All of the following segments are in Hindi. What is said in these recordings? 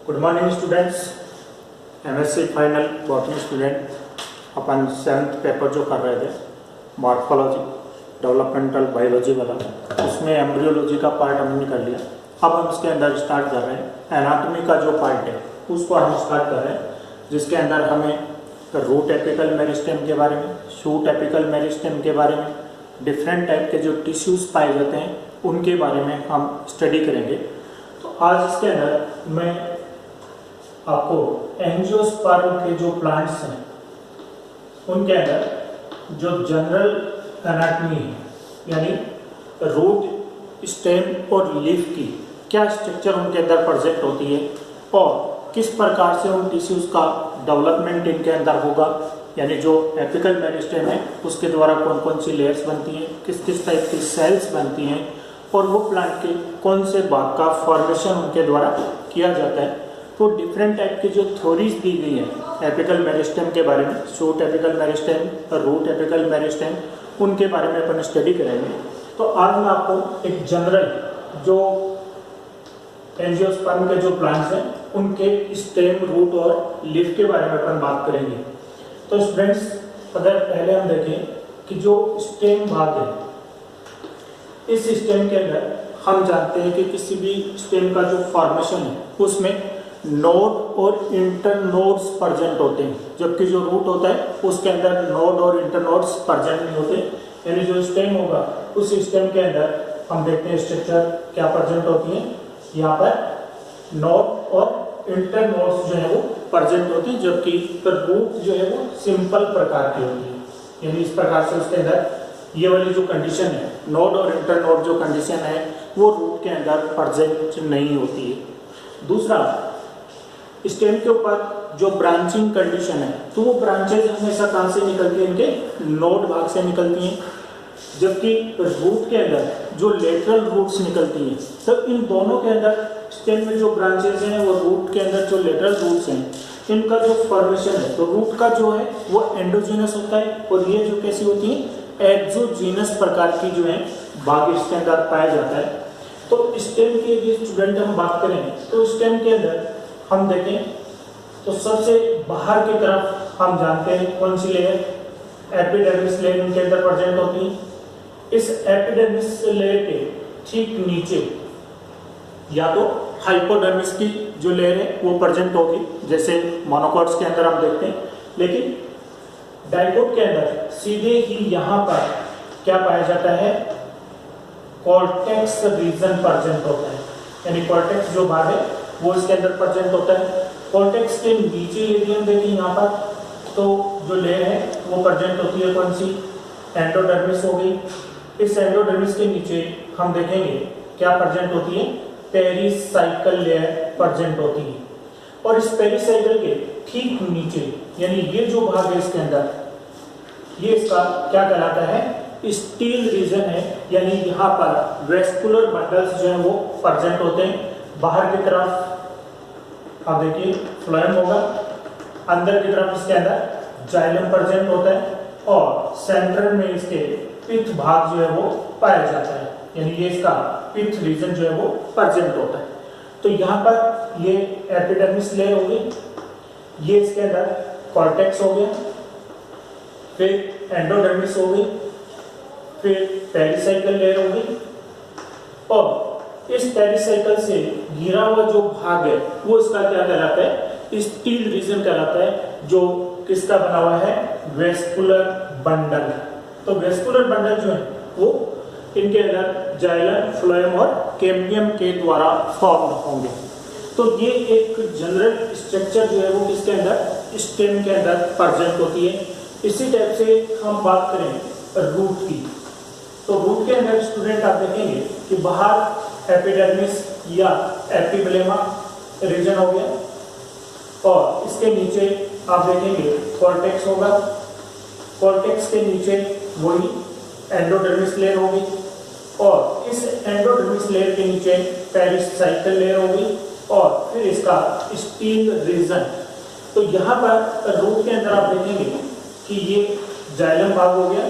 Good morning students. MSc final botany student अपन 7th पेपर जो कर रहे थे मॉर्फोलॉजी डेवलपमेंटल बायोलॉजी वाला, उसमें एम्ब्रियोलॉजी का पार्ट हमने कर लिया। अब हम इसके अंदर स्टार्ट कर रहे हैं एनाटॉमी का जो पार्ट है उसको हम स्टार्ट कर रहे हैं, जिसके अंदर हमें रूट एपिकल मेरिस्टेम के बारे में, शूट एपिकल मेरिस्टेम के बारे में, डिफरेंट टाइप के जो टिश्यूज़ पाए जाते हैं उनके बारे में हम स्टडी करेंगे। तो आज इसके अंदर मैं आपको एंजियोस्पर्म के जो प्लांट्स हैं उनके अंदर जो जनरल एनाटॉमी है, यानी रूट, स्टेम और लीफ की क्या स्ट्रक्चर उनके अंदर प्रेजेंट होती है और किस प्रकार से उन टिश्यूज़ का डेवलपमेंट इनके अंदर होगा, यानी जो एपिकल मेरिस्टेम है उसके द्वारा कौन कौन सी लेयर्स बनती हैं, किस किस टाइप की सेल्स बनती हैं और वो प्लांट के कौन से भाग का फॉर्मेशन उनके द्वारा किया जाता है। तो डिफरेंट टाइप की जो थ्योरीज दी गई हैं एपिकल मेरिस्टेम के बारे में, शूट एपिकल मेरिस्टेम और रूट एपिकल मेरिस्टेम, उनके बारे में अपन स्टडी करेंगे। तो आज मैं आपको एक जनरल जो एंजियोस्पर्म के जो प्लांट्स हैं उनके स्टेम, रूट और लीफ के बारे में अपन बात करेंगे। तो स्टूडेंट्स, अगर पहले हम देखें कि जो स्टेम भाग है, इस स्टेम के अंदर हम जानते हैं कि किसी भी स्टेम का जो फॉर्मेशन है उसमें नोड और इंटरनोड्स प्रेजेंट होते हैं, जबकि जो रूट होता है उसके अंदर नोड और इंटरनोड्स प्रेजेंट नहीं होते। यानी जो स्टेम होगा उस स्टेम के अंदर हम देखते हैं स्ट्रक्चर क्या प्रेजेंट होती है, यहाँ पर नोड और इंटरनोड्स जो है वो प्रेजेंट होती है, जबकि रूट जो है वो सिंपल प्रकार की होती है। यानी इस प्रकार से उसके अंदर ये वाली जो कंडीशन है, नोड और इंटरनोड जो कंडीशन है वो रूट के अंदर प्रेजेंट नहीं होती है। दूसरा, स्टेम के ऊपर जो ब्रांचिंग कंडीशन है तो वो ब्रांचेज हमेशा कहाँ से निकलती हैं, इनके नोड भाग से निकलती हैं, जबकि रूट के अंदर जो लेटरल रूट्स निकलती हैं। तो इन दोनों के अंदर स्टेम में जो ब्रांचेज हैं वो रूट के अंदर जो लेटरल रूट्स हैं इनका जो फॉर्मेशन है तो रूट का जो है वो एंडोजीनस होता है और ये जो कैसी होती है एक्सोजीनस प्रकार की जो है भाग इसके अंदर पाया जाता है। तो स्टेम की यदि स्टूडेंट हम बात करें तो स्टेम के अंदर हम देखें तो सबसे बाहर की तरफ हम जानते हैं कौन सी लेयर, एपिडर्मिस लेयर इनके अंदर प्रेजेंट होती है। इस एपिडर्मिस लेयर के ठीक नीचे या तो हाइपोडर्मिस की जो लेयर है वो प्रेजेंट होगी, जैसे मोनोकॉट्स के अंदर हम देखते हैं, लेकिन डाइकोट के अंदर सीधे ही यहाँ पर क्या पाया जाता है, कॉर्टेक्स रीजन प्रेजेंट होता है। यानी कॉर्टेक्स जो भाग है वो इसके अंदर प्रेजेंट होता है। कॉर्टेक्स के नीचे यदि हम देखें यहाँ पर तो जो लेयर है वो प्रेजेंट होती है कौन सी, एंडोडर्मिस हो गई। इस एंडोडर्मिस के नीचे हम देखेंगे क्या प्रेजेंट होती है, पेरिसाइकल लेयर प्रेजेंट होती है। और इस पेरिसाइकल के ठीक नीचे यानी ये जो भाग है इसके अंदर, ये इसका क्या कहलाता है, स्टील रीजन है। यानी यहाँ पर वेस्कुलर बंडल्स जो है वो प्रेजेंट होते हैं। बाहर की तरफ आप देखिए फ्लोएम होगा, अंदर की तरफ इसके अंदर जाइलम प्रेजेंट होता है और सेंट्रल में इसके पिथ भाग जो है वो पाया जाता है। यानी ये इसका पिथ रीजन जो है वो प्रेजेंट होता है। तो यहाँ पर ये एपिडर्मिस लेयर हो गई, ये इसके अंदर कॉर्टेक्स हो गया, फिर एंडोडर्मिस हो गई, फिर पेरिसाइकल लेयर हो गई और इस पेरिसाइकल से घिरा हुआ जो भाग है वो इसका क्या कहलाता है, स्टील रीजन कहलाता है, जो किसका बना हुआ है, वेस्कुलर बंडल। तो वेस्कुलर बंडल जो है वो इनके अंदर जाइलम, फ्लोएम और कैम्बियम के द्वारा फॉर्म होंगे। तो ये एक जनरल स्ट्रक्चर जो है वो किसके अंदर, स्टेम के अंदर प्रेजेंट होती है। इसी टाइप से हम बात करें रूट की, तो रूट के अंदर स्टूडेंट आप देखेंगे कि बाहर एपिडर्मिस या एपिब्लेमा रीजन हो गया और इसके नीचे आप देखेंगे कॉर्टेक्स होगा, कॉर्टेक्स के नीचे वही एंडोडर्मिस लेयर होगी और इस एंडोडर्मिस लेयर के नीचे पेरिसाइकल लेयर होगी और फिर इसका स्टील रीजन। तो यहाँ पर रूट के अंदर आप देखेंगे कि ये जाइलम भाग हो गया,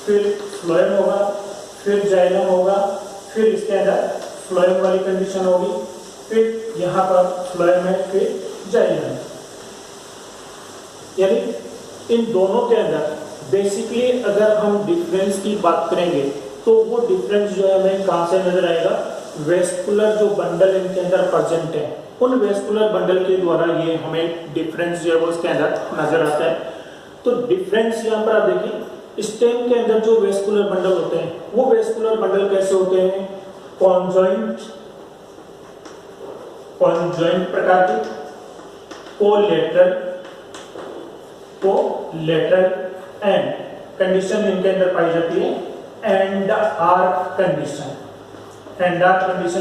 फिर फ्लोएम होगा, फिर जाइलम होगा, फिर इसके अंदर फ्लोएम वाली कंडीशन होगी फिर यहाँ पर फ्लोएम है, फिर जाइलम है। यानी इन दोनों के अंदर बेसिकली अगर हम डिफरेंस की बात करेंगे तो वो डिफरेंस जो है हमें कहाँ से नजर आएगा, वेस्कुलर जो बंडल इनके अंदर प्रेजेंट है उन वेस्कुलर बंडल के द्वारा ये हमें डिफरेंस जो है वो इसके अंदर नजर आता है। तो डिफरेंस यहाँ पर आप देखिए, स्टेम के अंदर जो वेस्कुलर बंडल होते हैं वो वेस्कुलर बंडल कैसे होते हैं, कॉन्जॉइंट प्रकार के, कोलेटरल एंड कंडीशन इनके अंदर पाई जाती है एंड आर्क कंडीशन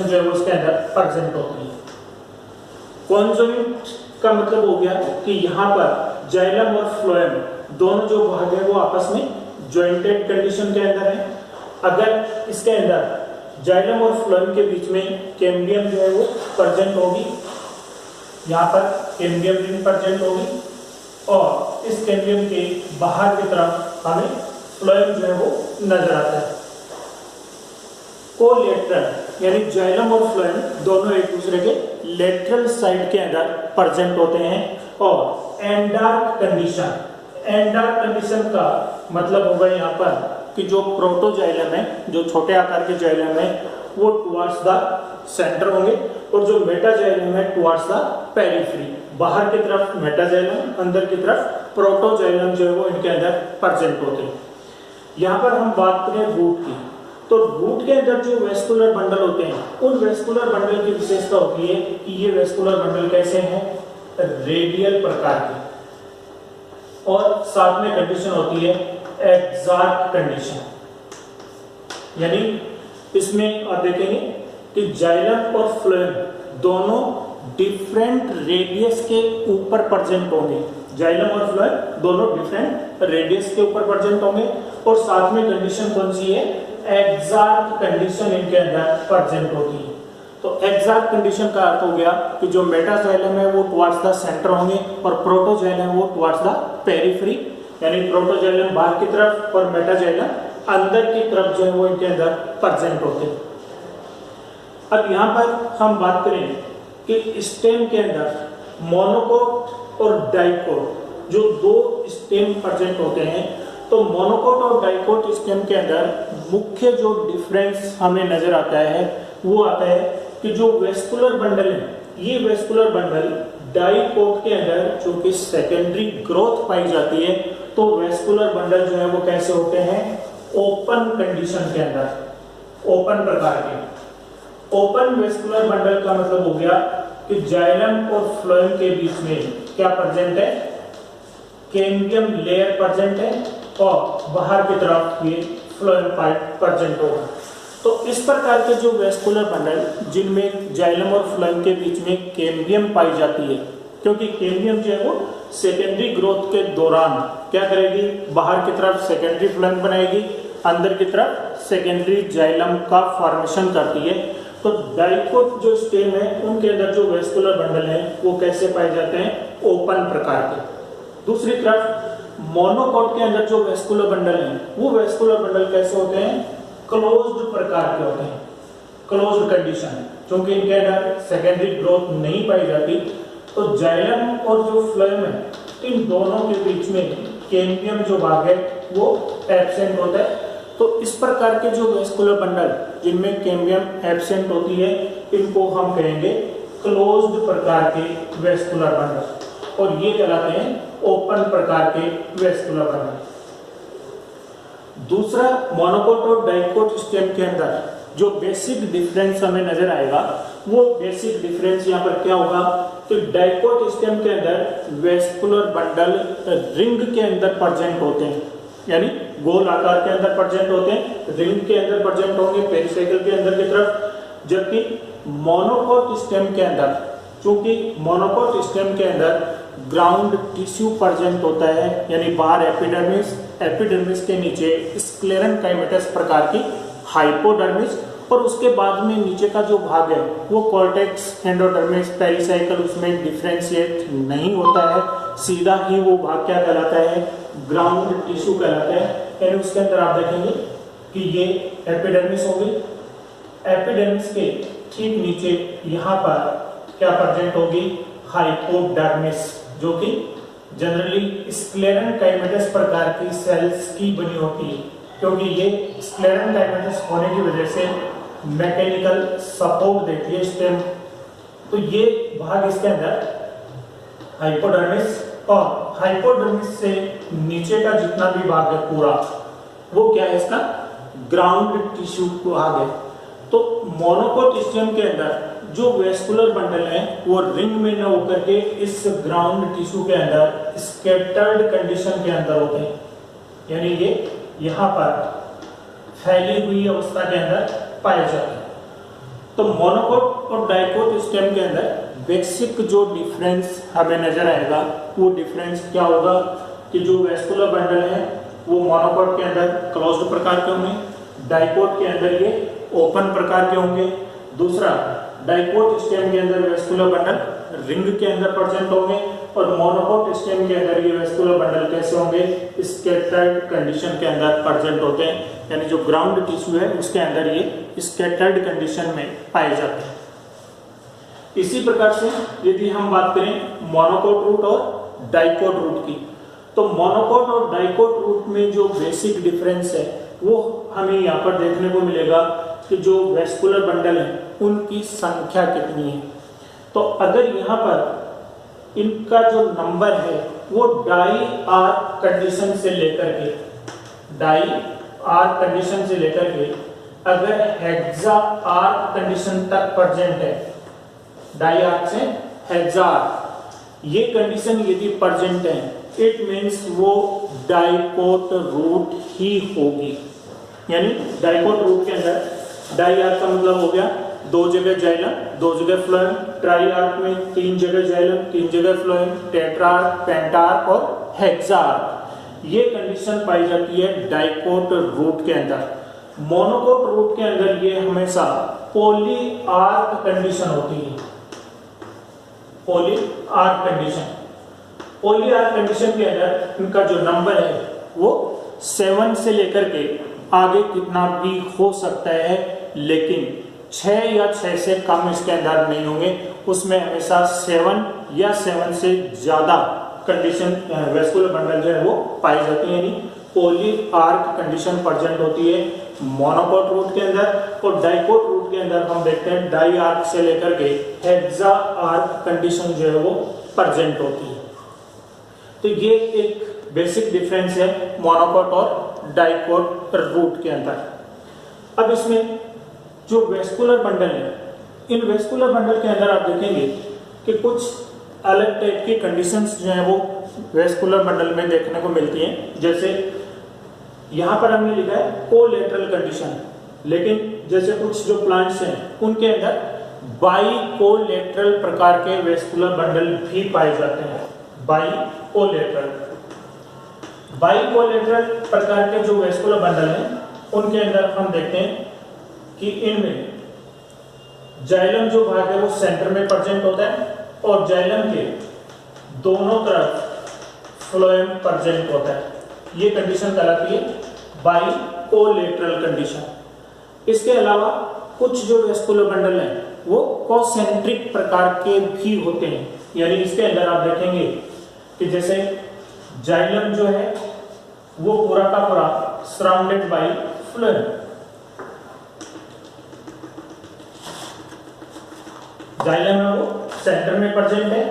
जो है वो उसके अंदर प्रेजेंट होती है। कॉन्जॉइंट का मतलब हो गया कि यहाँ पर जाइलम और फ्लोएम दोनों जो भाग है वो आपस में जॉइंटेड कंडीशन के अंदर है। अगर इसके अंदर जाइलम और फ्लोएम के बीच में कैम्बियम जो है वो प्रेजेंट होगी, यहाँ पर कैम्बियम रिंग प्रेजेंट होगी और इस कैम्बियम के बाहर की तरफ हमें फ्लोएम जो है वो नजर आता है। कोलेटरल यानी जाइलम और फ्लोएम दोनों एक दूसरे के लेटरल साइड के अंदर प्रेजेंट होते हैं। और एंडार्क कंडीशन का मतलब होगा यहाँ पर कि जो प्रोटोजाइलम है, जो छोटे आकार के जाइलम है वो टुवर्ड्स द सेंटर होंगे और जो मेटाजाइलम है टुवर्ड्स द पेरिफेरी, बाहर की तरफ मेटाजाइलम, अंदर की तरफ प्रोटोजाइलम जो है वो इनके अंदर प्रेजेंट होते हैं। यहाँ पर हम बात करें रूट की, तो रूट के अंदर जो वेस्कुलर बंडल होते हैं उन वेस्कुलर बंडल की विशेषता होती है कि ये वेस्कुलर बंडल कैसे हैं, रेडियल प्रकार के, और साथ में कंडीशन होती है एक्साक्ट कंडीशन। यानी इसमें आप देखेंगे कि जाइलम और फ्लोएम दोनों डिफरेंट रेडियस के ऊपर प्रेजेंट होंगे, जाइलम और फ्लोएम दोनों डिफरेंट रेडियस के ऊपर प्रेजेंट होंगे और साथ में कंडीशन कौन सी है, एक्साक्ट कंडीशन इनके अंदर प्रेजेंट होती है। तो एक्साक्ट कंडीशन का अर्थ हो गया कि जो मेटाजाइलम है वो टुवर्ड्स द सेंटर होंगे और प्रोटोजाइलम वो टुवर्ड्स द पेरिफेरी, यानी प्रोटोजाइलम बाहर की तरफ और मेटाजाइलम अंदर की तरफ जो है वो इनके अंदर प्रेजेंट होते हैं। अब यहाँ पर हम बात करें कि स्टेम के अंदर मोनोकोट और डाइकोट जो दो स्टेम प्रेजेंट होते हैं, तो मोनोकोट और डाइकोट स्टेम के अंदर मुख्य जो डिफरेंस हमें नजर आता है वो आता है कि जो वेस्कुलर बंडल है, ये वेस्कुलर बंडल डाइकोट के अंदर जो कि सेकेंडरी ग्रोथ पाई जाती है, तो वेस्कुलर बंडल जो है वो कैसे होते हैं, ओपन कंडीशन के अंदर, ओपन प्रकार के। ओपन वेस्कुलर बंडल का मतलब हो गया कि जाइलम और फ्लोएम के बीच में क्या प्रेजेंट है, कैम्बियम लेयर प्रेजेंट है और बाहर की तरफ ये फ्लोएम पार्ट प्रेजेंट होगा। तो इस प्रकार के जो वेस्कुलर बंडल जिनमें जाइलम और फ्लोएम के बीच में कैम्बियम पाई जाती है, क्योंकि कैम्बियम जो है वो सेकेंडरी ग्रोथ के दौरान क्या करेगी, बाहर की तरफ सेकेंडरी फ्लोएम बनाएगी, अंदर की तरफ सेकेंडरी जाइलम का फॉर्मेशन करती है। तो डाइकोट जो स्टेम है उनके अंदर जो वेस्कुलर बंडल है वो कैसे पाए जाते हैं, ओपन प्रकार के। दूसरी तरफ मोनोकोट के अंदर जो वेस्कुलर बंडल है वो वेस्कुलर बंडल कैसे होते हैं, क्लोज्ड प्रकार के होते हैं, क्लोज्ड कंडीशन, क्योंकि इनके अंदर सेकेंडरी ग्रोथ नहीं पाई जाती। तो जाइलम और जो फ्लोएम है इन दोनों के बीच में कैम्बियम जो भाग है वो एब्सेंट होता है। तो इस प्रकार के जो वेस्कुलर बंडल जिनमें कैम्बियम एब्सेंट होती है इनको हम कहेंगे क्लोज्ड प्रकार के वेस्कुलर बंडल, और ये कहलाते हैं ओपन प्रकार के वेस्कुलर बंडल। दूसरा, मोनोकोट और डाइकोट स्टेम के अंदर जो बेसिक डिफरेंस हमें नजर आएगा वो बेसिक डिफरेंस यहाँ पर क्या होगा कि डाइकोट स्टेम के अंदर वेस्कुलर बंडल रिंग के अंदर प्रेजेंट होते हैं, यानी गोल आकार के अंदर प्रेजेंट होते हैं, रिंग के अंदर प्रेजेंट होंगे पेरिसाइकिल के अंदर की तरफ। जबकि मोनोकोट स्टेम के अंदर, चूंकि मोनोकोट स्टेम के अंदर ग्राउंड टिश्यू प्रेजेंट होता है, यानी बाहर एपिडर्मिस, एपिडर्मिस के नीचे स्क्लेरेंकाइमेटस प्रकार की हाइपोडर्मिस, और उसके बाद में नीचे का जो भाग है वो कॉर्टेक्स, एंडोडर्मिस, पेरिसाइकिल, उसमें डिफ्रेंशिएट नहीं होता है, सीधा ही वो भाग क्या कहलाता है, ग्राउंड टिश्यू कहलाता है। यानी उसके अंदर आप देखेंगे कि ये एपिडर्मिस होगी, एपिडर्मिस के ठीक नीचे यहाँ पर क्या प्रेजेंट होगी, हाइपोडर्मिस, जो कि जनरली स्क्लेरेंकाइमेटस प्रकार की सेल्स की बनी होती है, क्योंकि ये स्क्लेरेंकाइमेटस होने की वजह से मैकेनिकल सपोर्ट देती है स्टेम। तो ये भाग इसके अंदर हाइपोडर्मिस, और हाइपोडर्मिस से नीचे का जितना भी भाग है पूरा वो क्या है, इसका ग्राउंड टिश्यू भाग है। तो मोनोकोट स्टेम के अंदर जो वेस्कुलर बंडल है वो रिंग में न होकर के इस ग्राउंड टिश्यू के अंदर स्कैटर्ड कंडीशन के अंदर होते हैं, यानी ये यहाँ पर फैली हुई अवस्था के अंदर पाए जाते हैं। तो मोनोकोट और डाइकोट स्टेम के अंदर बेसिक जो डिफरेंस हमें नजर आएगा वो डिफरेंस क्या होगा कि जो वेस्कुलर बंडल है वो मोनोकोट के अंदर क्लोज्ड प्रकार के होंगे, डाइकोट के अंदर ये ओपन प्रकार के होंगे। दूसरा, डाइकोट स्टेम के अंदर वेस्कुलर बंडल रिंग के अंदर प्रेजेंट होंगे, और मोनोकोट स्टेम के अंदर ये वेस्कुलर बंडल कैसे होंगे, स्कैटर्ड कंडीशन के अंदर प्रेजेंट होते हैं, यानी जो ग्राउंड टिश्यू है उसके अंदर ये स्कैटर्ड कंडीशन में पाए जाते हैं। इसी प्रकार से यदि हम बात करें मोनोकोट रूट और डाइकोट रूट की, तो मोनोकोट और डाइकोट रूट में जो बेसिक डिफरेंस है वो हमें यहाँ पर देखने को मिलेगा कि जो वेस्कुलर बंडल है उनकी संख्या कितनी है। तो अगर यहाँ पर इनका जो नंबर है वो डाई आर कंडीशन से लेकर के अगर हेक्सा आर कंडीशन तक प्रेजेंट है, डाई आर से हेक्सा आर, ये कंडीशन यदि प्रेजेंट है इट मीन्स वो डाइकोट रूट ही होगी। यानी डाइकोट रूट के अंदर डाई आर्क का मतलब हो गया 2 जगह जाइलम 2 जगह फ्लोएम, ट्राई आर्क में 3 जगह जाइलम 3 जगह फ्लोएम, टेट्रार्क, पेंटार्क और हेक्सार्क, ये कंडीशन पाई जाती है डाइकोट रूट के अंदर। मोनोकोट रूट के अंदर ये हमेशा पॉली आर्क कंडीशन होती है, पॉली आर्क कंडीशन के अंदर इनका जो नंबर है वो 7 से लेकर के आगे कितना भी हो सकता है, लेकिन 6 या 6 से कम इसके अंदर नहीं होंगे, उसमें हमेशा 7 या 7 से ज्यादा कंडीशन वेस्कुलर बंडल जो है वो पाई जाती है, यानी पॉली आर्क कंडीशन प्रेजेंट होती है मोनोकोट रूट के अंदर। और डाइकोट रूट के अंदर हम देखते हैं डाई आर्क से लेकर के हेक्सा आर्क कंडीशन जो है वो प्रेजेंट होती है। तो ये एक बेसिक डिफरेंस है मोनोकोट और डाइकोट रूट के अंदर। अब इसमें जो वेस्कुलर बंडल है, इन वेस्कुलर बंडल के अंदर आप देखेंगे कि कुछ अलग टाइप की कंडीशंस जो है वो वेस्कुलर बंडल में देखने को मिलती हैं। जैसे यहाँ पर हमने लिखा है कोलेटरल कंडीशन, लेकिन जैसे कुछ जो प्लांट्स हैं उनके अंदर बाइकोलेटरल प्रकार के वेस्कुलर बंडल भी पाए जाते हैं। बाइकोलेटरल प्रकार के जो वेस्कुलर बंडल हैं उनके अंदर हम देखते हैं कि इनमें जाइलम जो भाग है वो सेंटर में प्रेजेंट होता है और जाइलम के दोनों तरफ फ्लोएम प्रेजेंट होता है। ये कंडीशन कहलाती है बाइकोलेटरल कंडीशन। इसके अलावा कुछ जो वेस्कुलर बंडल हैं वो कॉसेंट्रिक प्रकार के भी होते हैं, यानी इसके अंदर आप देखेंगे कि जैसे जाइलम जो है वो पूरा का पूरा सराउंडेड बाय फ्लोएम, जाइलम है वो सेंटर में प्रेजेंट है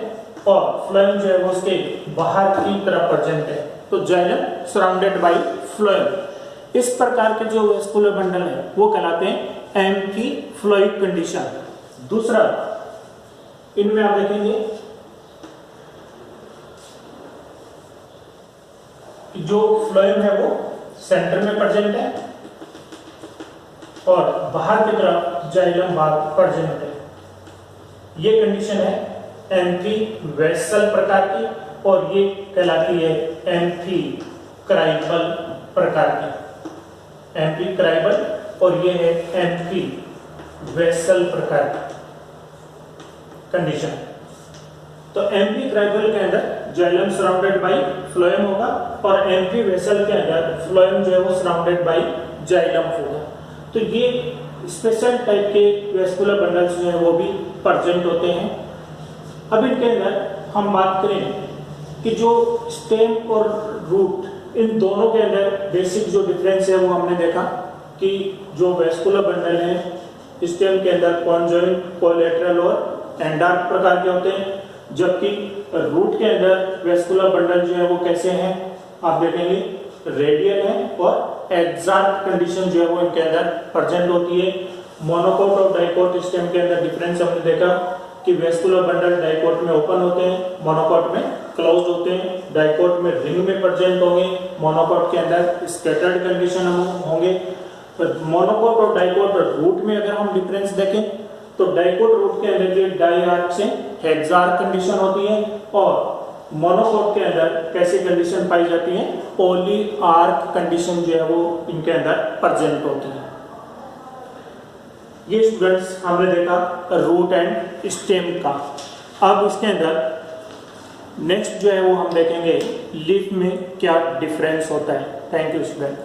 और फ्लोएम जो है वो उसके बाहर की तरफ प्रेजेंट है, तो जाइलम सराउंडेड बाय फ्लोएम। इस प्रकार के जो वेस्कुलर बंडल है वो कहलाते हैं एम्फीफ्लोइक कंडीशन। दूसरा, इनमें आप देखेंगे कि जो फ्लोएम है वो सेंटर में प्रेजेंट है और बाहर की तरफ जाइलम भाग प्रेजेंट है। ये कंडीशन है एम्फीवेसल प्रकार की और ये कहलाती है एम्फीक्राइबल प्रकार की, एम्फीक्राइबल, और ये है एम्फीवेसल प्रकार की कंडीशन। तो एम्फीक्राइबल के अंदर जाइलम सराउंडेड बाय फ्लोएम होगा और एम्फीवेसल के अंदर फ्लोएम जो है वो सराउंडेड बाय जाइलम होगा। तो ये स्पेशल टाइप के वेस्कुलर बंडल्स जो है वो भी प्रेजेंट होते हैं। अब इनके अंदर हम बात करें कि जो स्टेम और रूट, इन दोनों के अंदर बेसिक जो डिफरेंस है वो हमने देखा कि जो वेस्कुलर बंडल है स्टेम के अंदर कॉन्जॉइंट, कोलेटरल और एंडार्क प्रकार के होते हैं, जबकि रूट के अंदर वेस्कुलर बंडल जो है वो कैसे हैं आप देखेंगे, रेडियल है और एक्सार्क कंडीशन जो है वो इनके अंदर प्रेजेंट होती है। मोनोकोट और डाइकोट स्टेम के अंदर डिफरेंस हमने देखा कि वेस्कुलर बंडल डाइकोट में ओपन होते हैं, मोनोकोट में क्लोज्ड होते हैं। डाइकोट में रिंग में प्रेजेंट होंगे, मोनोकोट के अंदर स्कैटर्ड कंडीशन होंगे। मोनोकोट और डाइकोट रूट में अगर हम डिफरेंस देखें तो डाइकोट रूट के अंदर जो डाई आर्क से हेक्सार्क कंडीशन होती है और मोनोकोट के अंदर कैसी कंडीशन पाई जाती है, पॉली आर्क कंडीशन जो है वो इनके अंदर प्रेजेंट होती है। ये स्टूडेंट्स हमने देखा रूट एंड स्टेम का। अब इसके अंदर नेक्स्ट जो है वो हम देखेंगे लीफ में क्या डिफरेंस होता है। Thank you student.